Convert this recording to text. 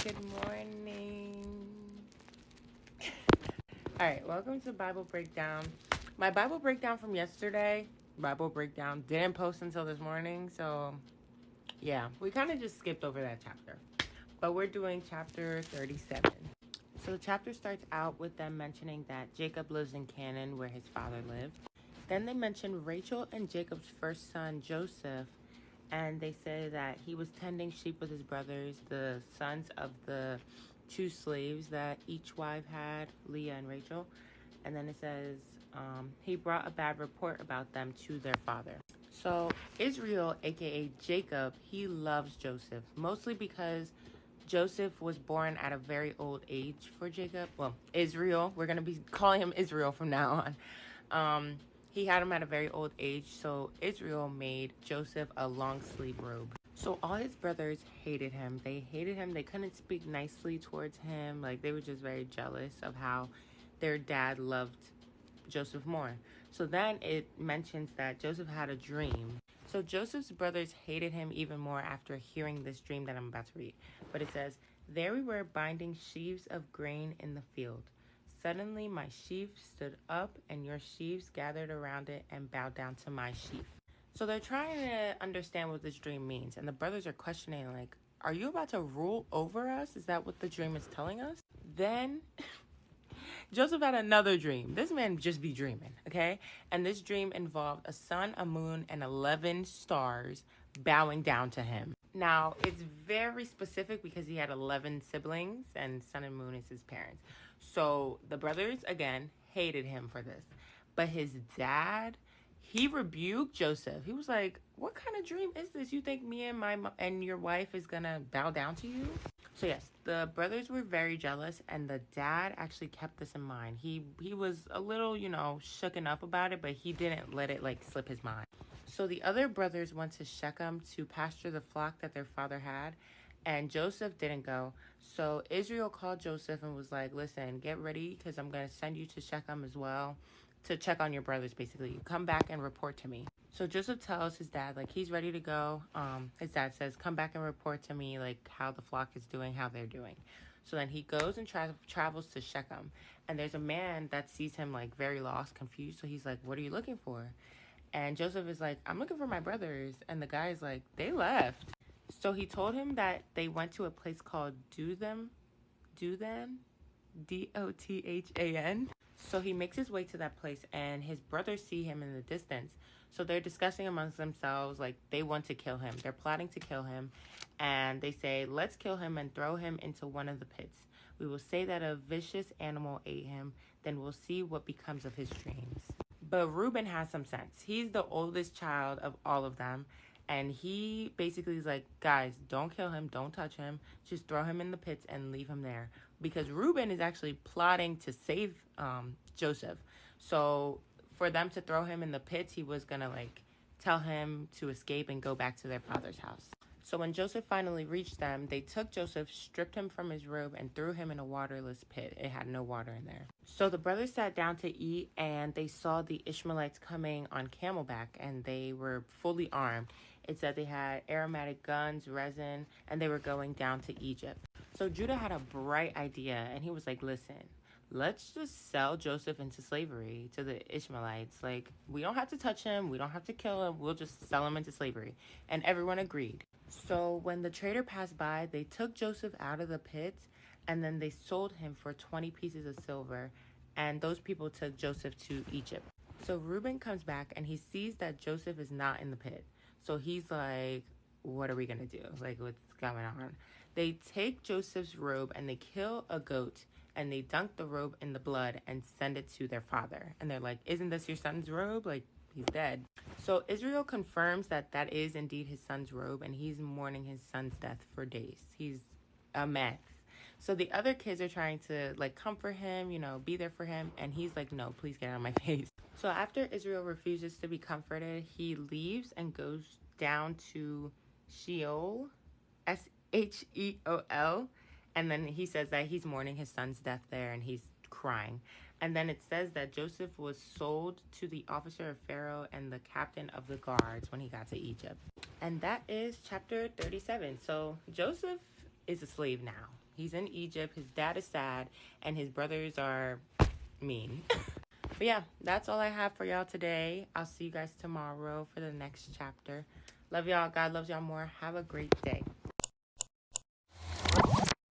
Good morning. All right, welcome to Bible Breakdown. My Bible breakdown from yesterday, Bible breakdown, didn't post until this morning. So, yeah, we kind of just skipped over that chapter. But we're doing chapter 37. So, the chapter starts out with them mentioning that Jacob lives in Canaan, where his father lived. Then they mention Rachel and Jacob's first son, Joseph, and they say that he was tending sheep with his brothers, the sons of the two slaves that each wife had, Leah and Rachel. And then it says he brought a bad report about them to their father. So Israel, aka Jacob, he loves Joseph, mostly because Joseph was born at a very old age for Jacob. Well, Israel, we're going to be calling him Israel from now on. He had him at a very old age, so Israel made Joseph a long sleeve robe. So all his brothers hated him. They hated him. They couldn't speak nicely towards him. Like, they were just very jealous of how their dad loved Joseph more. So then it mentions that Joseph had a dream. So Joseph's brothers hated him even more after hearing this dream that I'm about to read. But it says, "There we were binding sheaves of grain in the field. Suddenly my sheaf stood up, and your sheaves gathered around it and bowed down to my sheaf." So they're trying to understand what this dream means. And the brothers are questioning, like, are you about to rule over us? Is that what the dream is telling us? Then Joseph had another dream. This man just be dreaming, okay? And this dream involved a sun, a moon, and 11 stars bowing down to him. Now, it's very specific because he had 11 siblings, and sun and moon is his parents. So the brothers, again, hated him for this. But his dad, he rebuked Joseph. He was like, "What kind of dream is this? You think me and your wife is gonna bow down to you?" So yes, the brothers were very jealous, and the dad actually kept this in mind. He was a little, shooken up about it, but he didn't let it like slip his mind. So the other brothers went to Shechem to pasture the flock that their father had, and Joseph didn't go. So Israel called Joseph and was like, "Listen, get ready because I'm going to send you to Shechem as well to check on your brothers, basically. Come back and report to me." So Joseph tells his dad, like, he's ready to go. His dad says, "Come back and report to me, like, how the flock is doing, how they're doing." So then he goes and travels to Shechem. And there's a man that sees him, like, very lost, confused. So he's like, "What are you looking for?" And Joseph is like, "I'm looking for my brothers." And the guy's like, "They left." So he told him that they went to a place called Dothan, Dothan. So he makes his way to that place, and his brothers see him in the distance. So they're discussing amongst themselves, like, they want to kill him. They're plotting to kill him. And they say, "Let's kill him and throw him into one of the pits. We will say that a vicious animal ate him. Then we'll see what becomes of his dreams." But Reuben has some sense. He's the oldest child of all of them. And he basically is like, "Guys, don't kill him. Don't touch him. Just throw him in the pits and leave him there." Because Reuben is actually plotting to save Joseph. So for them to throw him in the pits, he was going to like tell him to escape and go back to their father's house. So when Joseph finally reached them, they took Joseph, stripped him from his robe, and threw him in a waterless pit. It had no water in there. So the brothers sat down to eat, and they saw the Ishmaelites coming on camelback, and they were fully armed. It said they had aromatic guns, resin, and they were going down to Egypt. So Judah had a bright idea, and he was like, "Listen, let's just sell Joseph into slavery to the Ishmaelites. Like, we don't have to touch him. We don't have to kill him. We'll just sell him into slavery." And everyone agreed. So when the trader passed by, they took Joseph out of the pit, and then they sold him for 20 pieces of silver. And those people took Joseph to Egypt. So Reuben comes back, and he sees that Joseph is not in the pit. So he's like, "What are we going to do? Like, what's going on?" They take Joseph's robe, and they kill a goat, and they dunk the robe in the blood and send it to their father. And they're like, "Isn't this your son's robe? Like, he's dead." So Israel confirms that that is indeed his son's robe, and he's mourning his son's death for days. He's a mess. So the other kids are trying to like comfort him, be there for him, and he's like, "No, please get out of my face." So after Israel refuses to be comforted, he leaves and goes down to Sheol, Sheol, and then he says that he's mourning his son's death there, and he's crying. And then it says that Joseph was sold to the officer of Pharaoh and the captain of the guards when he got to Egypt. And that is chapter 37. So Joseph is a slave now. He's in Egypt. His dad is sad, and his brothers are mean. But yeah, that's all I have for y'all today. I'll see you guys tomorrow for the next chapter. Love y'all. God loves y'all more. Have a great day.